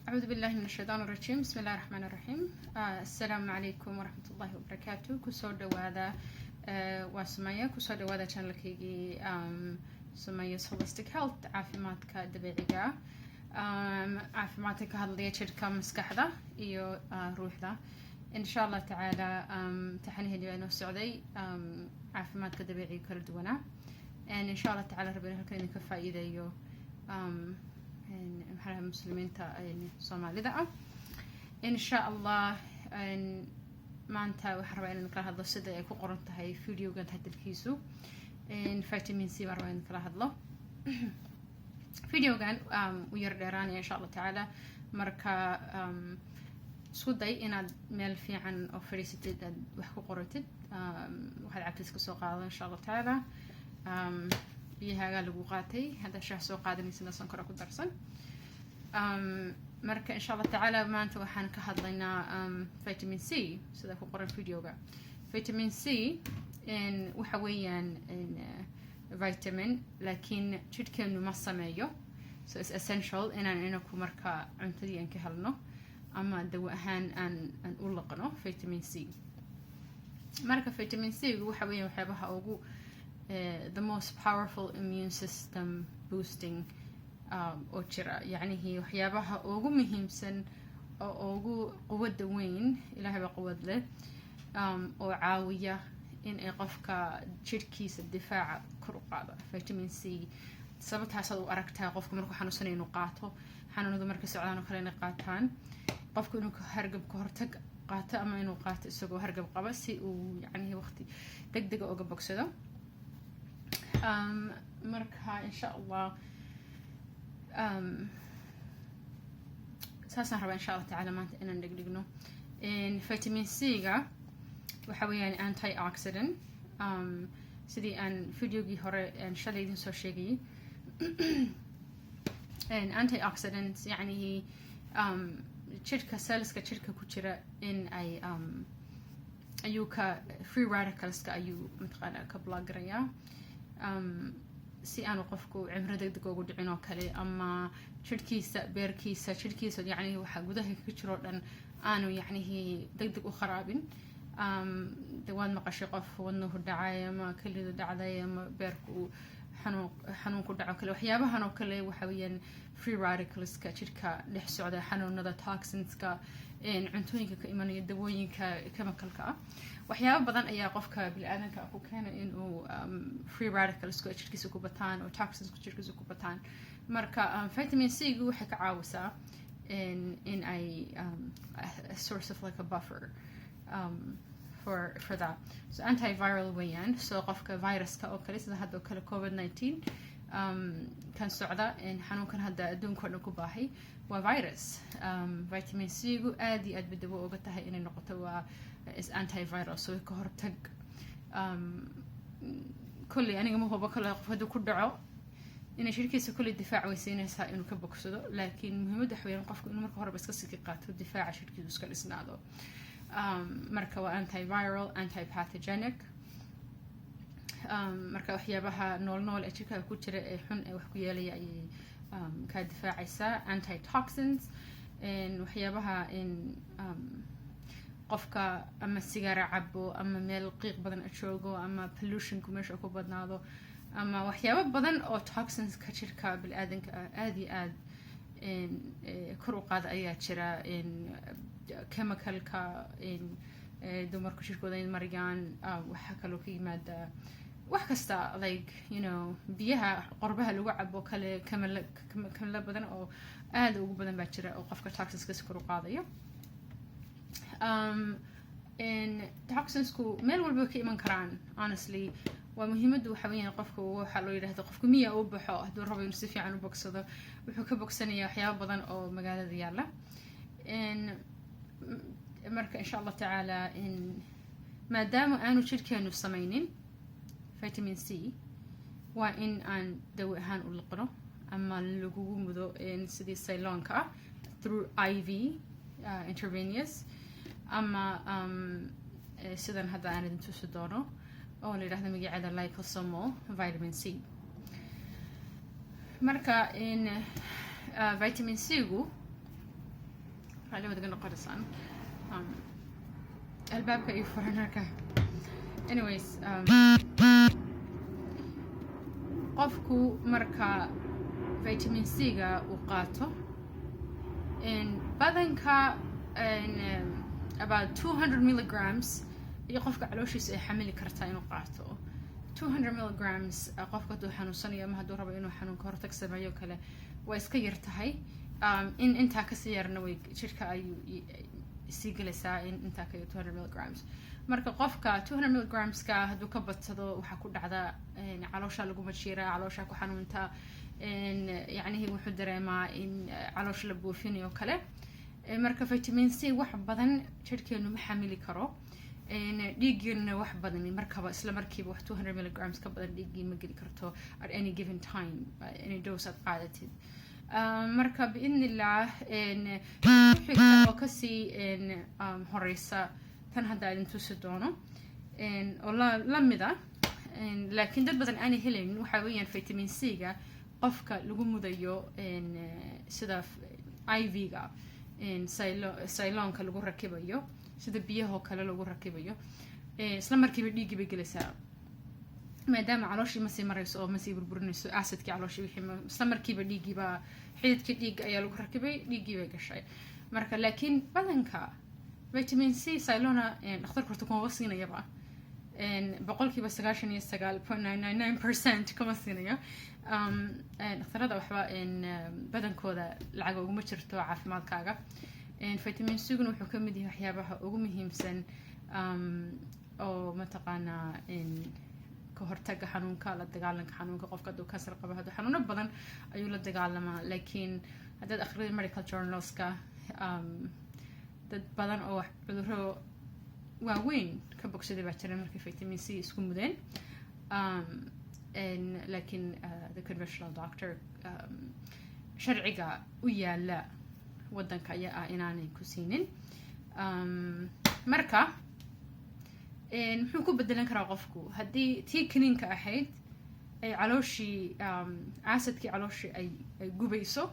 أعوذ بالله من الشيطان الرجيم. بسم الله الرحمن الرحيم. السلام عليكم ورحمة الله وبركاته. كسر دوادا وسمية كسر دوادا channel كيجي سمية holistic health عافيماتك دبيعية عافيماتك هذا شركة مسكحة إيو روح ذا إن شاء الله تعالى تحنيه اليوم السعودي عافيماتك دبيعية كل دونا إن شاء الله تعالى ربنا هالكلمة كفايدة إيو محل المسلمين يعني صومالي ذا إن شاء الله إن ما أنت وحربين نقرأ هذا الصدق يكون قرنت هاي فيديو قد هاد الكيسو إن فيتامين سي وحربين نقرأ هذا فيديو كان ويردراني إن شاء الله تعالى مركا سوداي إن ميل في عن أوفريستي وحكو قرتد وحد عبتسك السوق هذا إن شاء الله تعالى بيها قالوا قاتي هذا الشهر سوق قادم يسنا صنكرة كدرسن مركا إن شاء الله تعالى ما أنت وحنا كهضلنا فيتامين سي سيدا فقرا الفيديو جا فيتامين سي إن وحويا إن فيتامين لكن شد كأنه ما سمايو so it's essential إن كو مركا عنتدي إن كهلنا أما دواء أن أولقنا فيتامين سي مركا فيتامين سي وحويا وحبها أوجو the most powerful immune system boosting أوتشرا يعني هي وحيابها أوجو مهمسن أو أوجو قوة وين إلى هذا قوة له أو عاوية إن إيقافك شركيس الدفاع كرقابة فيتامين سي سبتها صدو أركتها قفك مركو حنو سنة نقاطه حنو نذو مركز سعودان وخلي نقاطان قفك إنه هرقب كهرتك قاطة أما إنه قاطة سجو هرقب قبسي ويعني هي وقتي دق أوجب بكسده مركها إن شاء الله ساسا ربا إن شاء الله تعالى ما إن ندقدقنو إن فيتامين سي جا وحويان أنتي أوكسيدنت سيدي أن فيديو جي هوري إن شاء الله يدين سوشيجي إن أنتي أوكسيدنت يعني شركة سيلز كشركة كتيرة إن أي أيوكا فري راديكالز كأيو متقنة كبلاغريا سي أنا وقفكو عمره دقدقو ودعينو كلي أما شركيسة بيركيسة شركيسة يعني وحا قده كتشرو لأن أنا يعني هي دقدقو خرابين دوان مقاشي قف وانه الدعاية ما كل دعاية ما بيركو حنون كو دعو كلي وحيابا حنو كلي وحويا فري راديكالز كشركة لحسو حنو ندا توكسينز كا إن عنتوني كإيمان يدوين كمكلكا وحياة بدن أي قفك بالآدم كأكو كان إنه free radicals كشركة سكوبتان أو toxins كشركة سكوبتان مركا فيتامين سي جو حك عاوسة in a source of like a buffer for that so antiviral ويان so قفك فيروس كأوكليس إذا هذا كله COVID-19 كان سعداء إن حنو كان هذا دون كله كباهي وفيروس فيتامين سي جو آدي بدو وقتها إن النقطة و is antiviral so كهرتج كل يعني مو هو بكل هذا كل دعاء إن شركة كل الدفاع ويسينها إنه كبكسده لكن مهم ده حوالي نقف إنه مركه بس كسكيقات والدفاع شركة يسكر إسناده مركه antiviral antipathogenic مركه وحيابها نول أشيكها كتير حن وحكيالي أي كدفاع إسا antitoxins إن وحيابها إن قفك أما السيجارة عبو أما ميل قيق بدن أشوجو أما pollution كمش أكو بدناضو أما وحيابة بدن أو toxins كشركة بالآدم كآدي إن كروقات أيات شرا إن chemical كا إن دمر كشركة دين مريان وحكلو في مادة وحكستا like you know بيها قربها الوعب وكله كمل بدن أو آد وبدن بشرا أو قفك toxins كسكروقات أيه إن toxins كو ميل والبكي من كران honestly ومهمة دو حوين قفكو وحلو يرهد قفكو مية أو بحو هدو ربي ينصفي عنو بكسده وحكو بكسنية حياة بدن أو مقالة ديالة إن مركا إن شاء الله تعالى إن ما دام أنو شركة إنو سمينين فيتامين سي وإن أن دوء هان أولقنو أما اللقوه مدو إن سيدي سيلونكا through IV intravenous أما سيدان هذا أنا دنتو سدونه أو اللي راح نمجي على لايكوسومو فيتامين سي مركا إن فيتامين سي جو raalli wadaga noqonaysaan albaabka iyo furanarka anyways qofku marka vitamin C-ga uu qaato badanka about 200 milligrams iyo qofka calooshiisa ay xamili kartaa inuu qaato 200 milligrams qofka hadduu xanuunsanayo ama hadduu rabo inuu xanuunka hortag sameeyo kale waa iska yar tahay in intaa kasii yarna way jirka ayuu sii gelaysaa in intaa ka 200 milligrams marka qofka 200 milligramska hadduu ka badsado waxaa ku dhacda caloosha lagu majiiraa caloosha ku xanuunta yacnihii wuxuu dareemaa in caloosha la buufinayo kale marka vitamin C wax badan jirkeenu ma xamili karo dhiiggeena wax badan markaba isla markiiba wax 200 milligrams ka badan dhiiggii ma geli karto at any given time any dose aad qaadatid marka biidnillah xigta oo kasii horeysa tan hadda idin tusi doono oo la mida laakiin dad badan aanay helaynin waxaa weeyaan vitamin C-ga qofka lagu mudayo sida IV-ga sayloonka lagu rakibayo sida biyahoo kale lagu rakibayo isla markiiba dhiiggii bay gelaysaa maadaama calooshii masii marayso oo masii burburinayso acidkii calooshii wixii isla markiiba dhiiggiiba xididkii dhiigga ayaa lagu rakibay dhiiggii bay gashay marka laakiin badanka vitamin C Cylona dhakhtarku horta kuma siinayaba boqolkiiba 99.999% kuma siinayo dhakhtarada waxba badankooda lacag uguma jirto caafimaadkaaga vitamin C-guna wuxuu ka mid yahay waxyaabaha ugu muhiimsan oo mataqaanaa ka hortaga xanuunka la dagaalanka xanuunka qofka hadduu kansar qabo hadduu xanuuno badan ayuu la dagaalamaa laakiin haddaad akhriday medical journalska dad badan oo cudurro waaweyn ka bogsaday baa jira markay vitamin C isku mudeen laakiin the conventional doctor sharciga u yaala waddanka ayaa ah inaanay ku siinin marka muxuu ku bedelan karaa qofku haddii tii kaniinka ahayd ay calooshii acidkii calooshii ay gubayso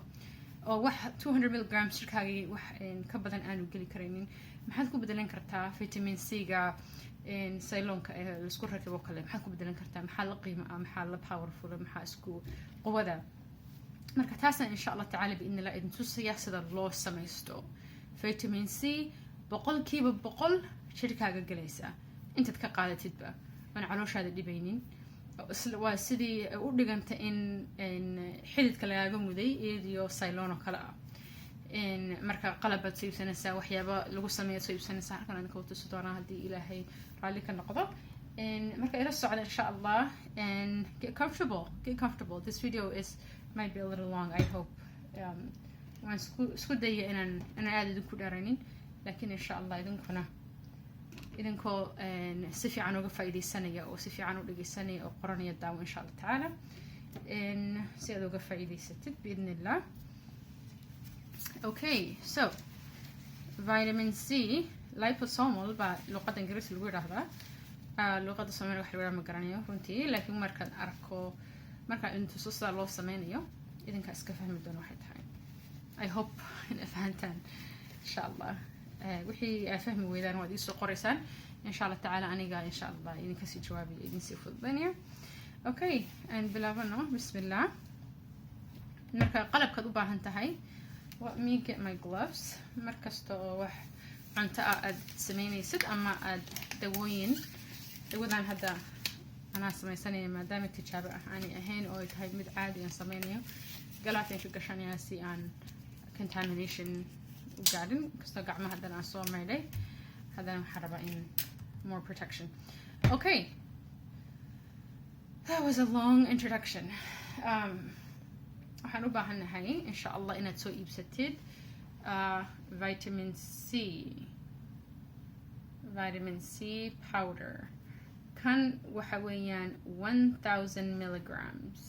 oo wax 200 milligrams jirkaagii wax ka badan aanu geli karaynin maxaad ku bedelan kartaa vitamin C-ga sayloonka ee laisku rakibo kale maxaad ku bedelan kartaa maxaa la qiimo ah maxaa la powerful maxaa isku quwada marka taasna insha Allah tacaala biidna la idin tusaya sida loo samaysto vitamin C boqolkiiba boqol jirkaaga galaysa intaad ka qaadatidba aan calooshaada dhibaynin waa sidii u dhiganta in xididka lagaaga muday iyadiyo sayloon oo kale ah marka qalabaad soo iibsanaysaa waxyaaba lagu sameeyo soo iibsanaysaa halkan aan ka tusi doonaa haddii ilaahay raalli ka noqdo marka ila socda insha Allah get comfortable this video might be a little long I hope waan isku daya inaan aada idinku dheeraynin laakiin insha Allah idinkoo si fiican uga faa'iidaysanaya oo si fiican u dhageysanaya oo qoranaya daawo insha Allah tacaala si aad uga faa'iidaysatid biidnillah okay so vitamin C liposomal baa luqadda ingiriisi lagu yidhaahdaa luqadda Soomaaliga wax lagu ma garanayo runtii laakiin markaan idin tuso sida loo sameynayo idinkaa iska fahmi doona waxay tahay I hope inaad fahantaan insha Allah wixii aad fahmi weydaan waad iisoo qoraysaan insha Allah tacaala aniga insha Allah idinka sii jawaabiyo idinsii fududaynaya okay aan bilaabano bismillah marka qalabkaad u baahan tahay let me get my gloves markasta oo wax cunto ah aad sameynaysid ama aad dawadan hadda anaa samaysanaya maadaama tijaabo ah aanay ahayn oo ay tahay mid caadi aan sameynayo galaafyaan ka gashanayaa si aan contamination u gaadhin kastoo gacmaha haddana aan soo maydhay haddana waxaa rabaa in more protection okay that was a long introduction waxaan u baahanahay insha Allah inaad soo iibsatid vitamin C powder kan waxa weeyaan 1000 milligrams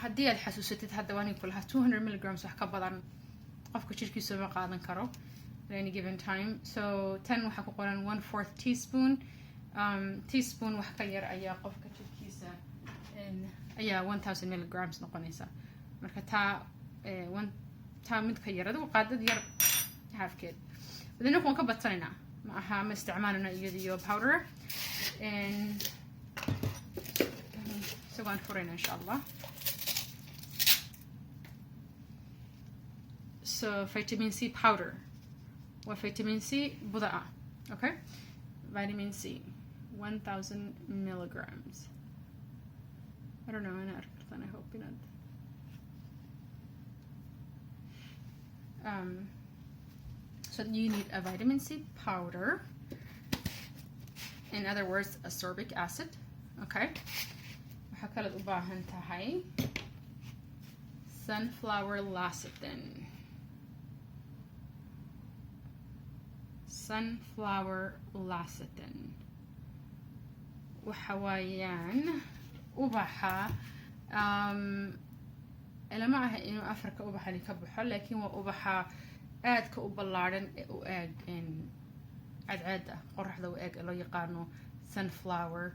haddii aad xasuusatid hadda waan ku lahaa 200 milligrams wax ka badan qofka jirkiisa ma qaadan karo at any given time so tan waxa ku qoran 1/4 teaspoon wax ka yar ayaa qofka jirkiisa ayaa 1000 milligrams noqonaysa marka taa intaa mid ka yar adigu qaadad yar halfkeed badina kuwan ka badsanayna ma aha ma isticmaalana iyadiyo powder so gaan furayna insha Allah so vitamin C powder wa vitamin C budaa okay vitamin C 1000 milligrams I don't know أنا أركض I hope not so you need a vitamin C powder in other words ascorbic acid okay waxaa kale u baahan tahay sunflower lecithin waxa waayaan ubaxa lama aha inuu Afrika ubaxani ka baxo laakiin waa ubaxa aadka u ballaaran ee u eeg cadceeda qorraxda u eeg loo yaqaano sunflower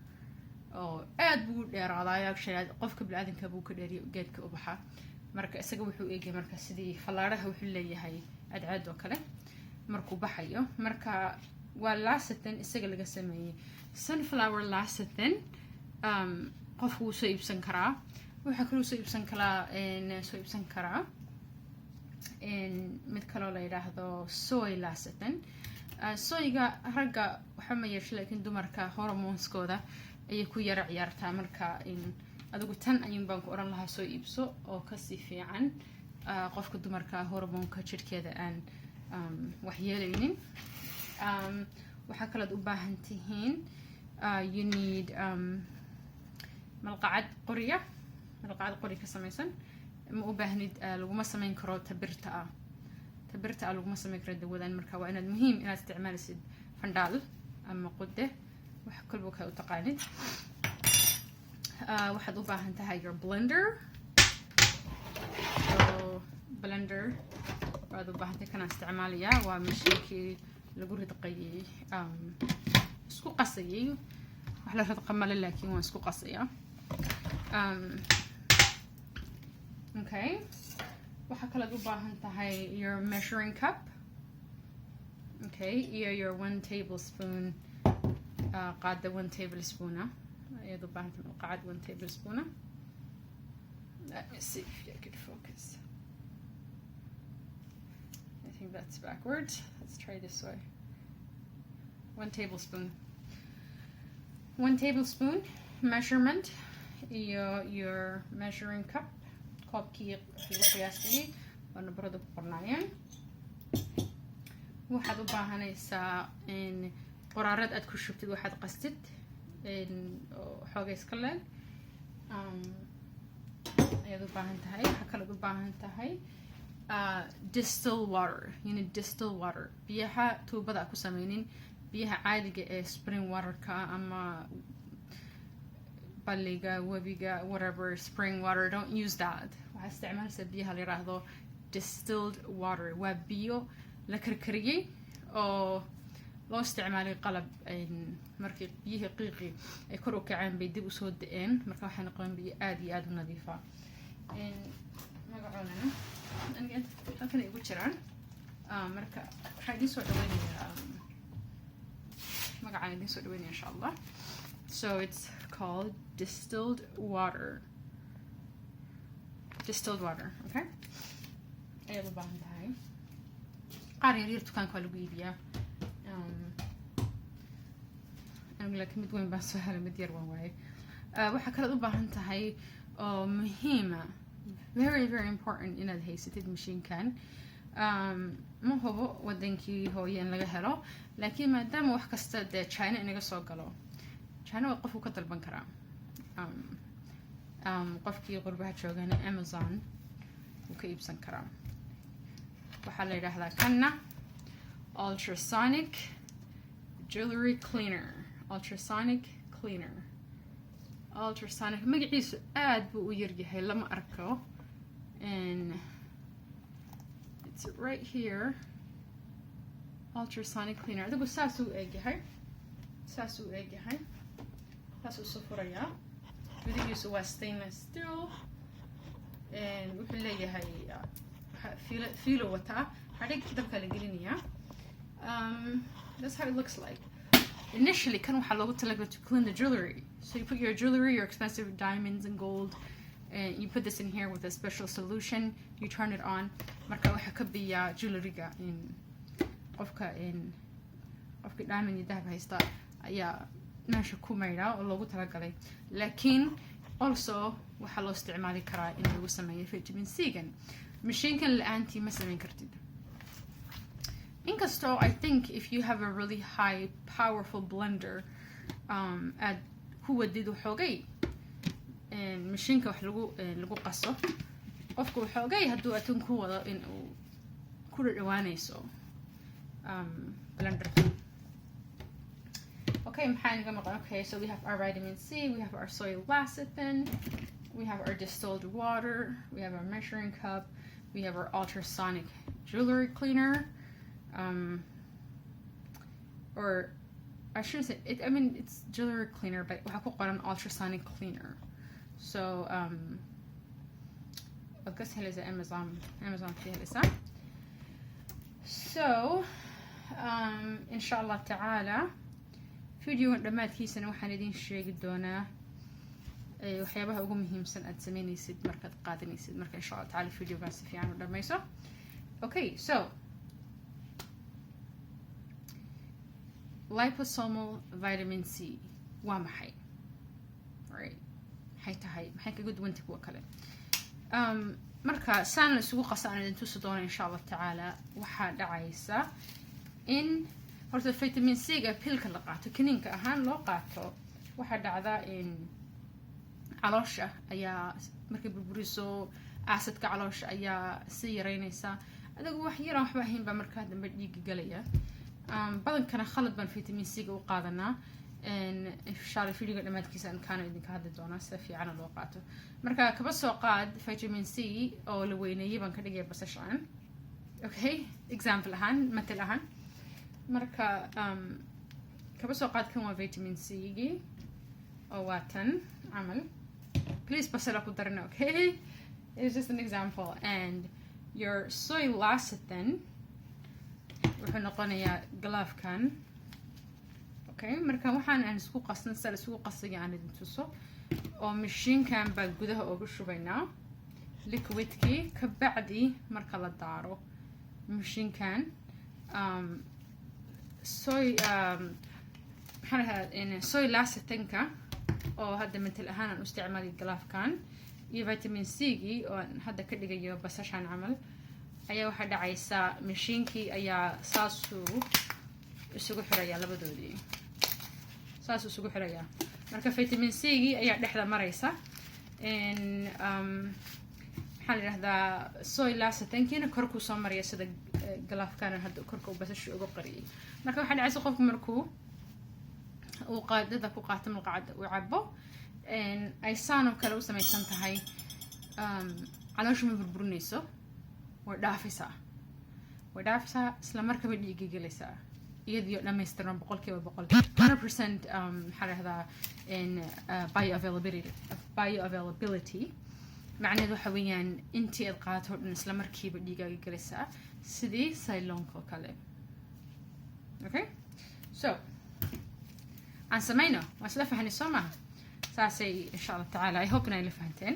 oo aad buu dheeraadaa actually qofka bini'aadanka buu ka dheeriyo geedka ubaxa marka isaga wuxuu eegay marka sidii fallaaraha wuxuu leeyahay cadceed oo kale markuu baxayo marka waa lecithin isaga laga sameeyay sunflower lecithin qofku wuu soo iibsan karaa waxaa kaloo soo iibsan karaa mid kaloo la yidhaahdo soy lecithin soyga ragga waxa ma yeesho laakiin dumarka hormoneskooda ayay ku yara ciyaartaa marka adigu tan ayuun baan ku oran lahaa soo iibso oo kasii fiican qofka dumarka hormoonka jirkeeda aan wax yeelaynin waxaa kalood u baahan tihiin you need malqacad qori ka samaysan ma u baahnid laguma samayn karo tabirta laguma samayn karo dawadan marka waa inaad muhiim inaad isticmaalisid fandhaal ama qude wax kalba ka u taqaanid waxaad u baahan tahay your blender waad u baahan tahay kana isticmaalayaa waa mashiinkii lagu ridqayay isku qasayay wax la ridqa male laakiin waan isku qasayaa okay waxaa kalood u baahan tahay your measuring cup okay iyo your 1 tablespoon qaada 1 tablespoon ayaad u baahan tahay qaad 1 tablespoon let me see if I could focus I think that's backwards let's try this way 1 tablespoon measurement your measuring cup koobkii qiyaastii oo nabarada ku qornaayeen waxaad u baahanaysaa in qoraarad aad ku shubtid waxaad qastid xoogay iska leeg ayaad u baahan tahay waxaa kalood u baahan tahay distilled water biyaha tuubada ku sameynin biyaha caadiga ee spring waterka ama balliga webiga whatever spring water don't use that waxaa isticmaalaysaa biyaha la yiraahdo distilled water waa biyo la karkariyay oo loo isticmaalay qalab markii biyihii qiiqi ay kor u kaceen bay dib u soo da'een marka waxay noqon biyo aad iyo aad u nadiif ah magacoodana halkan ay ugu jiraan marka waxaa idiin soo dhaweynayaa magacaan idiin soo dhaweynaya insha Allah so it's called distilled water okay ayaad u baahan tahay qaar yar dukaanka waa lagu iibiyaa laakiin mid weyn baan soo helay mid yar waan waaye waxaa kalood u baahan tahay oo muhiima very very important inaad haysatid mashiinkan ma hubo wadankii hooye in laga helo laakiin maadaama wax kasta dee China inaga soo galo China waa qofku ka dalban karaa qofkii qurbaha joogana Amazon wuu ka iibsan karaa waxaa la yidhaahdaa kanna ultrasonic jewelry cleaner magaciisu aad buu u yaryahay lama arko and it's right here ultrasonic cleaner adigu saasuu eegyahay saasuu soo furayaa gudihiisu waa stainless steel and wuxuu leeyahay filo wataa xadhig dabka la gelinayaa. That's how it looks like. Initially kan waxaa loogu talagalay to clean the jewelry, so you put your jewelry, your expensive diamonds and gold, and you put this in here with a special solution. You turn it on. Marka waxa ka biya jewelryga in qofka diamond iyo dahab haysta ayaa meesha ku mayra oo loogu talagalay. Laakiin also waxaa loo isticmaali karaa in lagu sameeyo vitamin C gan. Mashiinkan la'aantii ma samayn kartid. Inkasto, I think if you have a really high, powerful blender, aad ku wadid waxoogay mashiinka wax lagu qaso, qofku waxoogay hadduu atun ku wado in uu ku dhawaanayso blender. Okay, okay, so we have our vitamin C, we have our soy lecithin, we have our distilled water, we have our measuring cup, we have our ultrasonic jewelry cleaner. Or I shouldn't say it, I mean it's jewelry cleaner, but we have an ultrasonic cleaner. So I guess it's Amazon so inshallah ta'ala video dhamaadkiisana waxaan idin sheegi doonaa waxyaabaha ugu muhiimsan aad sameynaysid markaad qaadanaysid marka inshallah ta'ala videogan si fiican u dhamayso. Okay, so liposomal vitamin C waa maxay? Right, maxay tahay? Maxay kaga duwan tahay kuwa kale? Marka saan la isugu qasaan idin tusi doona inshallah ta'ala waxaa dhacaysa in horta vitamin C ga pilka la qaato kiniinka ahaan loo qaato waxaa dhacda in caloosha ayaa markay burburiso acidka caloosha ayaa si yareynaysa adigu wax yar waxba ahayn baa markaa dambe dhiig galaya. badankana khalad baan vitamin C ga u qaadanaa inshallah video dhamaadkiisa aan kaan idinka hadli doonaa si fiican loo qaato. Marka kaba soo qaad vitamin C oo la weyneeyay baan ka dhigay basashan. Okay, example ahaan matal ahaan marka kaba soo qaad kan waa vitamin C gi oo waatan amal. Please basala ku darna, okay? It's just an example. And your soy lecithin wuxuu noqonayaa glove-kan. Okay, marka waxaan aan isku qasnay sida isku qasay aan idin tuso oo mashiinkan baa gudaha ugu shubaynaa liquidkii ka bacdi marka la daaro mashiinkan soy soy lecithinka oo hadda matal ahaan aan u isticmaalay glove-kan iyo vitamin C gi oo hadda ka dhigayo basashan camal ayaa waxa dhacaysa mashiinkii ayaa saasuu isugu xiraya labadoodii saasuu isugu xiraya marka vitamin C gi ayaa dhexda maraysa in maxaa la yiraahdaa soy lecithinkiina korku soo maraya sida glove-kan hadda korka u basashu ugu qariyay. Marka waxa dhacaysa qofku markuu uu qaadada ku qaato malqacad uu cabo ay saan oo kale u samaysan tahay calooshu ma burburinayso way dhaafaysaa isla markaba dhiigga gelaysaa iyadoo dhammaystiran 100% 100% maxaa la yiraahdaa in bioavailability macnaheedu waxa weeyaan intii aad qaato dhan isla markiiba dhiigga gelaysaa sidii Ceylonka kale. Okay, so aan samayno waan isla fahanay soo maaha saasay inshallah ta'ala I hope inay la fahanteen.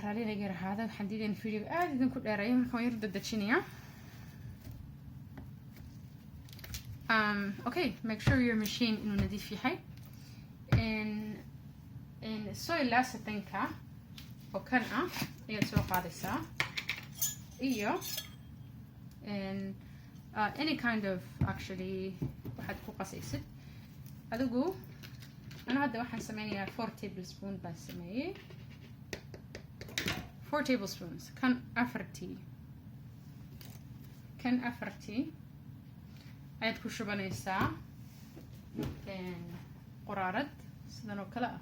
Raalina gaar ahaan waxaan diidan video aad idin ku dheereeyo marka waan yar dadajinaya. Okay, make sure your machine inuu nadiif yahay. In soy lecithinka oo kan ah ayaad soo qaadaysaa iyo any kind of actually waxaad ku qasaysid adigu ana hadda waxaan sameynayaa 4 tablespoon baan sameeyay 4 tablespoons kan afartii ayaad ku shubanaysaa quraarad sidan oo kale ah.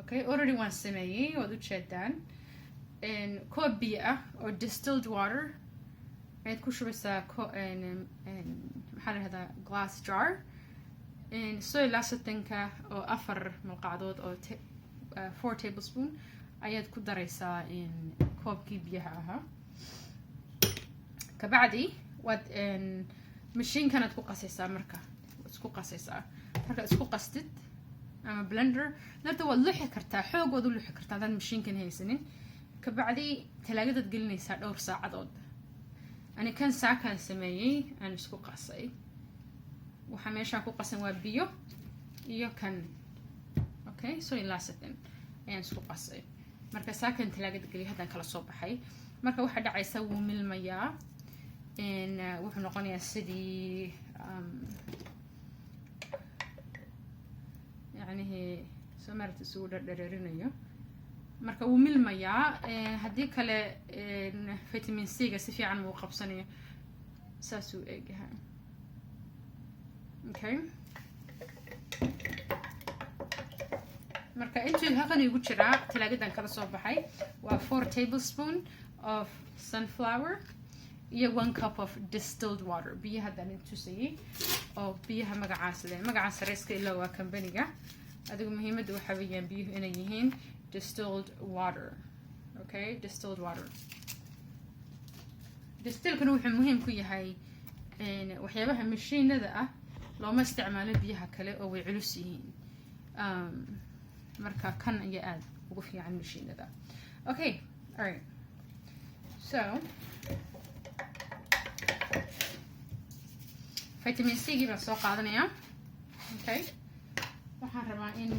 Okay, already waan sameeyay waad u jeedaan koob biyo ah oo distilled water ayaad ku shubaysaa maxaa la yihahdaa glass jar soy lecithinka oo 4 malqacdood oo 4 tablespoon ayaad ku daraysaa koobkii biyaha ahaa kabacdi waad mashiinkanaad ku qasaysaa marka isku qasaysaa marka isku qastid ama blender narta waad luxi kartaa xoog waad u luxi kartaa hadaan mashiinkan haysanin kabacdi talaagadaad gelinaysaa dhowr saacadood ani kan saakaan sameeyey aan isku qasay waxaa meeshaan ku qasan waa biyo iyo kan okay soy lecithin ayaan isku qasay marka saakan talaagada geliy haddaan kala soo baxay marka waxaa dhacaysa wuu milmayaa wuxuu noqonayaa sidii yacnihi somarta isugu dhardhareerinayo marka wuu milmayaa haddii kale vitamin C-ga si fiican wuu qabsanayo saasuu eegyahay okay marka intuu halkan igu jiraa talaagadan kala soo baxay waa 4 tablespoon of sunflower iyo 1 cup of distilled water biyaha haddaan intusayay oo biyaha magacaas leh magaca sareyska ilaa waa kambaniga adigu muhiimadda waxaa weeyaan biyuhu inay yihiin distilled water okay distilled water distillkana wuxuu muhiim ku yahay waxyaabaha mashiinada ah looma isticmaalo biyaha kale oo way culus yihiin marka kan ayaa aad ugu fiican mashiinada okay alright so vitamin C baan soo qaadanayaa okay waxaan rabaa in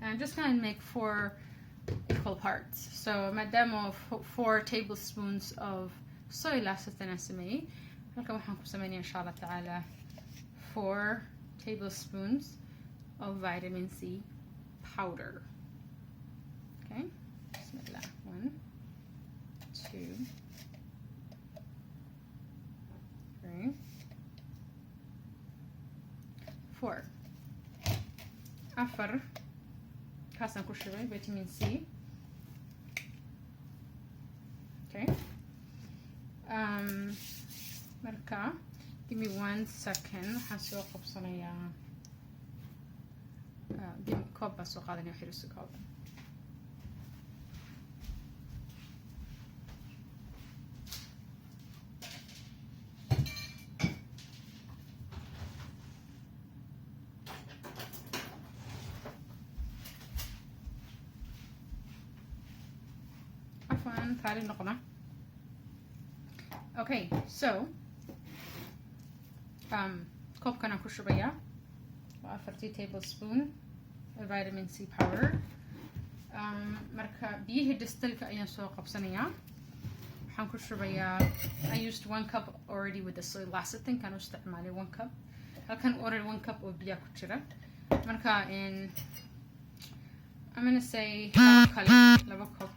I'm just going to make 4 equal parts so maadaama 4 tablespoons of soy lecithin aan sameeyey halkan waxaan ku sameynaya insha Allah tacaala 4 tablespoons of vitamin C powder okay bismillah 1 2 3 4 afar kaasaan ku shubay vitamin C okay marka give me 1 second waxaan soo qabsanayaa koob baan soo qaadanaya xiriso koob taali noqona okay so koobkan aan ku shubayaa waa 40 tablespoon vitamin C powder marka biyihii distillka ayaan soo qabsanayaa waxaan ku shubayaa I used 1 cup already with the soy lecithin kan u isticmaalay 1 cup halkan already 1 cup oo biyaa ku jira marka I'm gonna say laba cup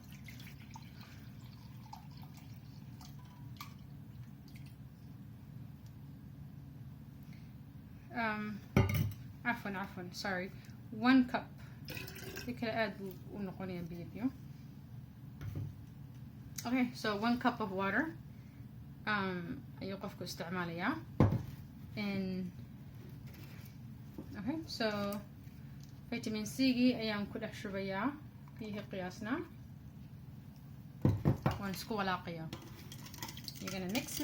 عفوا sorry 1 cup كده add ونقوني بيبيو okay so 1 cup of water يوقفكوا استعمالها and okay so vitamin C أيام كده شوية فيه قياسنا ونسكو ولاقيا you're gonna mix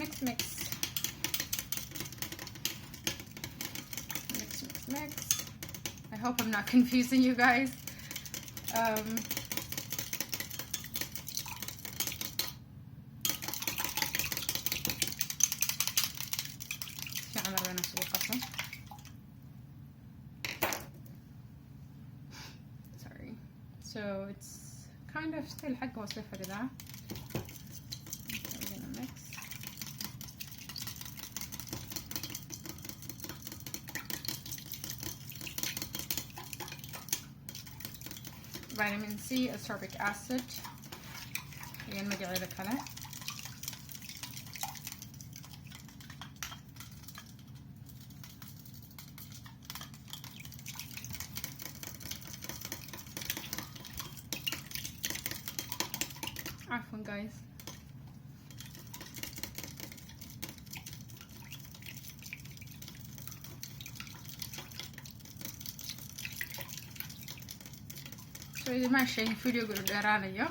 I hope I'm not confusing you guys. Sorry. So it's kind of still حاجة وصفة كده. We're gonna mix. Vitamin C, ascorbic acid. Ayan, mag-iila kala. Afwan guys. ما شيء فيديو قدرانية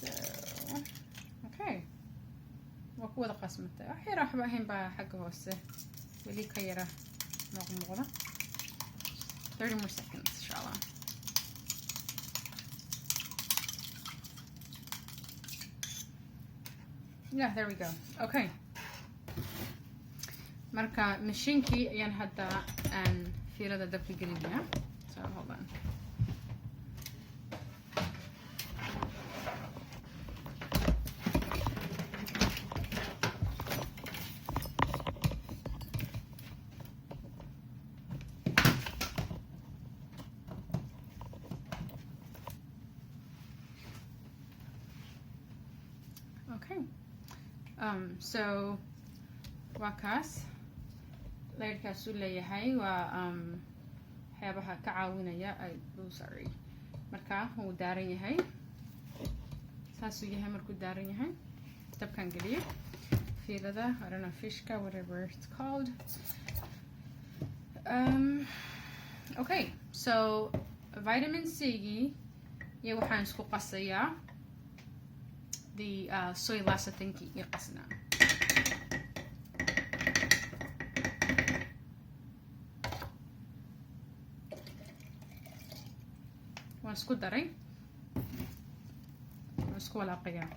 So okay waa ku wada qasmatay wax yar waxba ahayn baa xagga hoose weli ka yara muuqda 30 more seconds inshallah. Yeah, there we go. Okay. Marka mashiinkii ayaan hadda aan fiilada dabka gelinayaa. So hold on. Okay. So waa kaas leerkaasuu leeyahay waa waxyaabaha ka caawinaya sorry marka wuu daaran yahay saasuu yahay markuu daaran yahay dabkan geliye fiilada I don't know fishka whatever it's called. Okay, so vitamin C-gii iyo waxaan isku qasayaa the soy lecithin-kii iyo qasnaa. waan isku daray waan isku walaaqayaa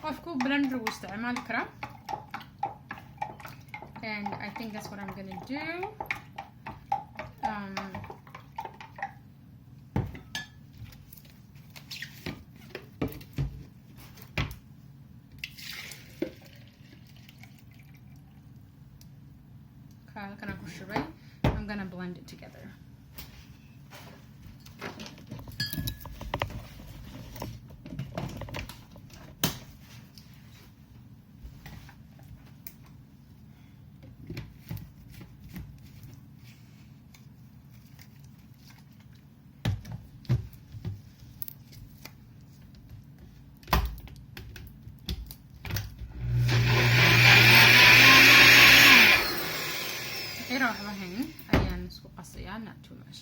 qofku blender wuu isticmaali karaa and I think that's what I'm gonna do. Halkan aan ku shubay I'm gonna blend it together. Not too much,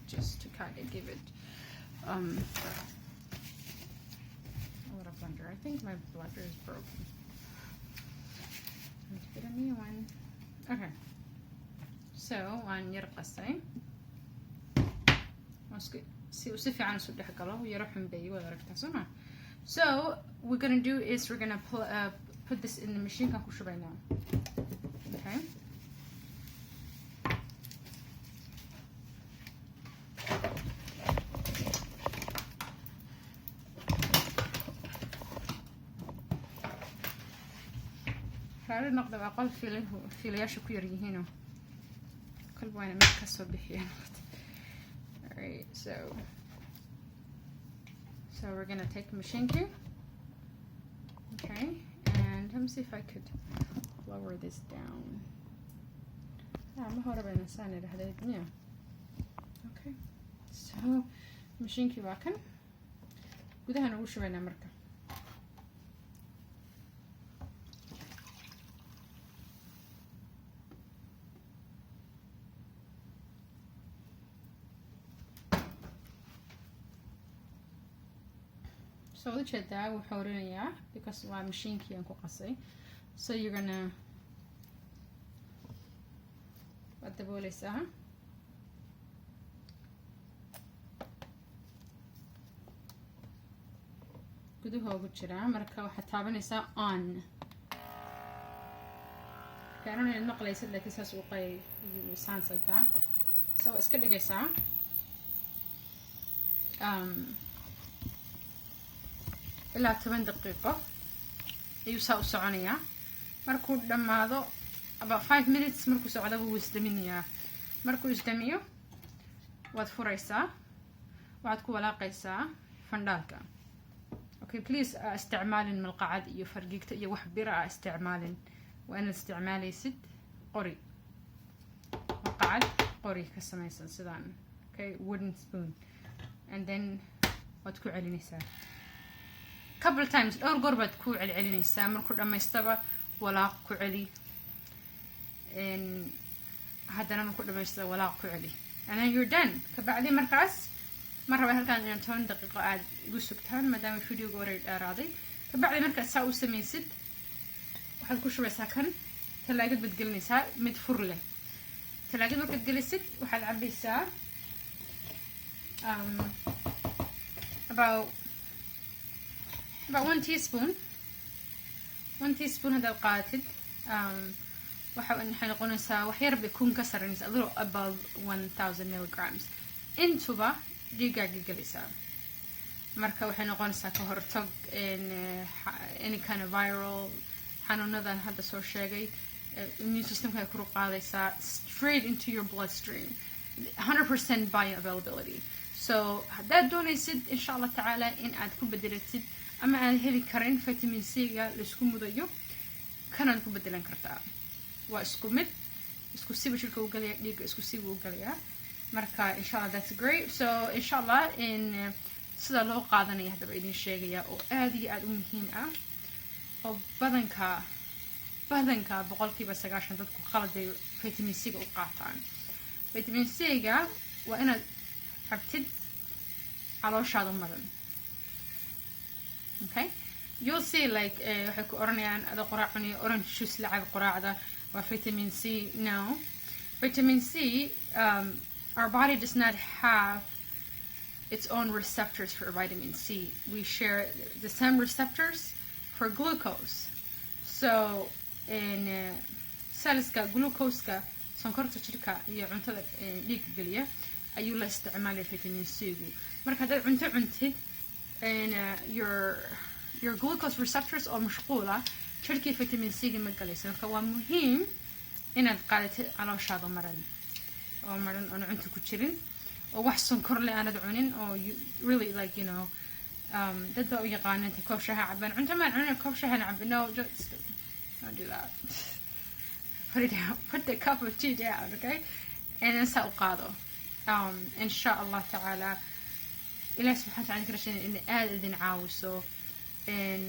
just to kind of give it a little blender. I think my blender is broken. Let's get a new one. Okay, so waan yar qasay si uu si fiican isu dhex galo yaro xumbeeyay waad aragtaa soo ma. So we're gonna do is we're gonna put this in the machine kan ku shubaynaa. Okay. حاول نقدر أقل في ليش كوير هنا كل وانا متكسر بحيان. Alright, so we're gonna take the machine key. Okay, and let me see if I could lower this down. ما هو ربنا نساني لهذا الدنيا. Okay, so machine key واكن وده هنقول شو بين أمريكا. So the cheddar will hold it in yeah because my machine key and qasay. So you're gonna what the bowl is guduhu ugu jiraa marka waxaad taabanaysaa on kaana in maqlaysid laakiin saas uu qay sounds like that. So iska dhigaysaa ilaa 10 daqiiqo ayuu saa u soconayaa markuu dhamaado about 5 minutes markuu socdo wuu isdaminayaa markuu isdamiyo waad furaysaa waxaad ku walaaqaysaa fandaalka. Okay, please isticmaalin malqacad iyo fargeegta iyo wax bir ah isticmaalin waa inaad isticmaalaysid qori malqacad qori ka samaysan sidaan okay wooden spoon and then waad ku celinaysaa couple times dhowr goor baad ku celcelinaysaa markuu dhamaystaba walaaq ku celi haddana markuu dhamaystaba walaaq ku celi and then you're done kabacdi markaas مرة هالكان يعني 10 دقيقة قاعد يقصكتان ما دام الفيديو قريب راضي فبعد مركز ساعة وسميسد وحنكون شوي ساكن ثلاجة بتقلني ساعة مدفور له ثلاجة مركز تقلسد وحنعبي ساعة about 1 teaspoon هذا القاتل وحنقول ساعة وحير بيكون كسر a little above 1000 milligrams intuba دقيقة قلسة marka waxay noqonaysaa ka hortag any kind of viral xanuunadan hadda soo sheegay immune systemka ay kor u qaadaysaa straight into your bloodstream 100% bioavailability so haddaad doonaysid insha allah tacaala in aad ku bedelatid ama aad heli karin vitamin C ga laisku mudayo kanaad ku bedelan kartaa waa isku mid isku siba jirka u galaya dhiigga isku siba u galaya marka insha allah that's great so insha allah in sida loo qaadanaya hadaba idin sheegaya oo aad iyo aad u muhiim ah oo badanka boqolkiiba 90 dadku khaladay vitamin C ga u qaataan vitamin C ga waa inaad cabtid calooshaada maran okay you'll see like waxay ku oranayaan ada quraacani orange juice lacab quraacda waa vitamin C no vitamin C our body does not have its own receptors for vitamin C. We share the same receptors for glucose. So in cells-ka glucose-ka sonkorta jirka iyo cuntada dhiigga galiya ayuu la isticmaalay vitamin C-gu marka hadaad cunto cuntid your glucose receptors oo mashquula jirkii vitamin C-ga ma galayso marka waa muhiim inaad qaadatid calooshaada maran oo cunto ku jirin oo wax sonkor leh aanad cunin oo really like you know dad baa u yaqaana inta koob shaha cabaan cunto maan cunin koob shaha cabin no just don't do that put it down put the cup of tea down okay and then saa u qaado insha allah tacaala ilaah subxana wa taala karashin in aad idin caawiso in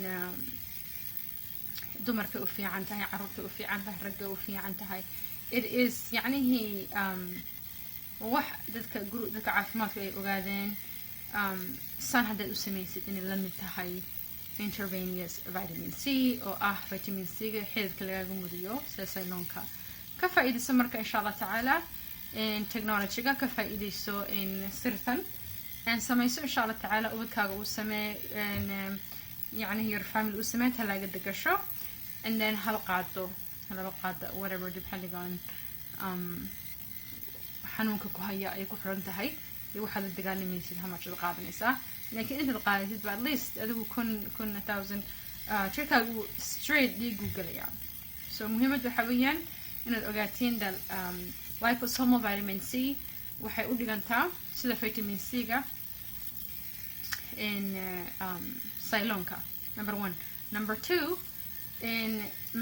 dumarka u fiican tahay carruurta u fiican tahay ragga u fiican tahay it is yacnihi wax dadka caafimaadka ay ogaadeen san haddaad u samaysid inay la mid tahay intravenous vitamin C oo ah vitamin C ga xididka lagaga mudiyo sida sayloonka ka faa'iidayso marka insha allah tacaala technology-ga ka faa'iidayso sirtan samayso insha allah tacaala ubadkaaga uu samee يعني your family u samee talaagada gasho and then hal qaado whatever depending on xanuunka ku haya ay ku xiran tahay iyo waxaad la dagaalamaysid how much aad qaadanaysaa laakiin intaad qaadatid at least adigu 1000 jirkaagu straight dhiigu galaya so muhiimadu waxa weeyaan inaad ogaatiin dal liposomal vitamin C waxay u dhigantaa sida vitamin C ga in sayloonka number 1 number 2 in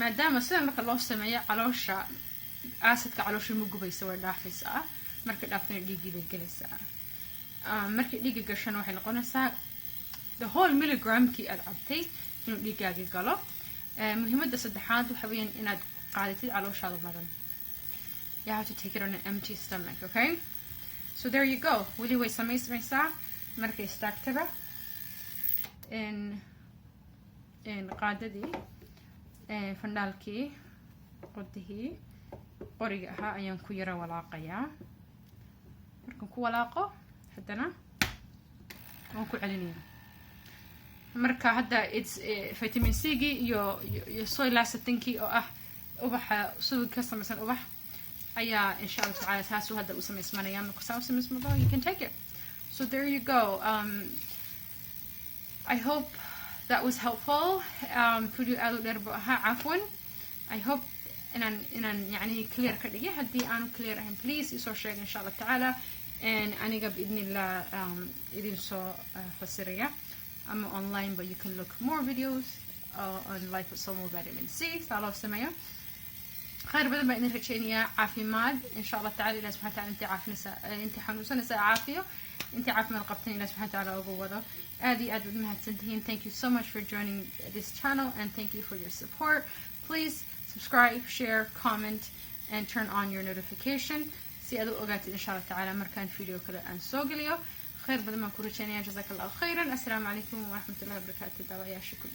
maadaama sida marka loo sameeyo caloosha acidka caloosha ma gubaysa way dhaafaysaa marka dhaafana dhiigii bay galaysaa marka dhiigga gashana waxay noqonaysaa the whole milligramkii aad cabtay inuu dhiiggaaga galo muhiimadda saddexaad waxa weeyaan inaad qaadatid calooshaada madan you have to take it on an empty stomach okay so there you go weli way samaysmaysaa markay istaagtaba in qaadadii fandhaalkii qodihii qoriga ahaa ayaan ku yara walaaqayaa markaan ku walaaqo haddana waan ku celinayaa marka hadda it's vitamin C gii iyo soy lecithinkii oo ah ubaxa subag ka samaysan ubax ayaa insha Allah tacaala taas hadda u samaysmanaya marka saa u samaysmado you can take it so there you go I hope that was helpful video aad u dheer buu ahaa cafwan I hope inaan yani clear ka dhigay haddii aanu clear ahayn please isoo sheeg insha Allah tacaala aniga biidnillah idin soo fasiraya ama online but you can look more videos on liposomal vitamin C saa loo sameeyo خير بدل ما إني رجعيني عافية ماد إن شاء الله تعالى إلى سبحانه وتعالى أنت عافية أنت حنوسة نساء عافية أنت عافية من قبتني إلى سبحانه وتعالى وقوة آدي أدب مهد سنتين thank you so much for joining this channel and thank you for your support please subscribe share comment and turn on your notification سي أدو أوقات إن شاء الله تعالى مركان فيديو كذا أن سوقليو خير بدل ما نكون رجعنا. جزاك الله خيرا. السلام عليكم ورحمة الله وبركاته. دعوة يا شكرا.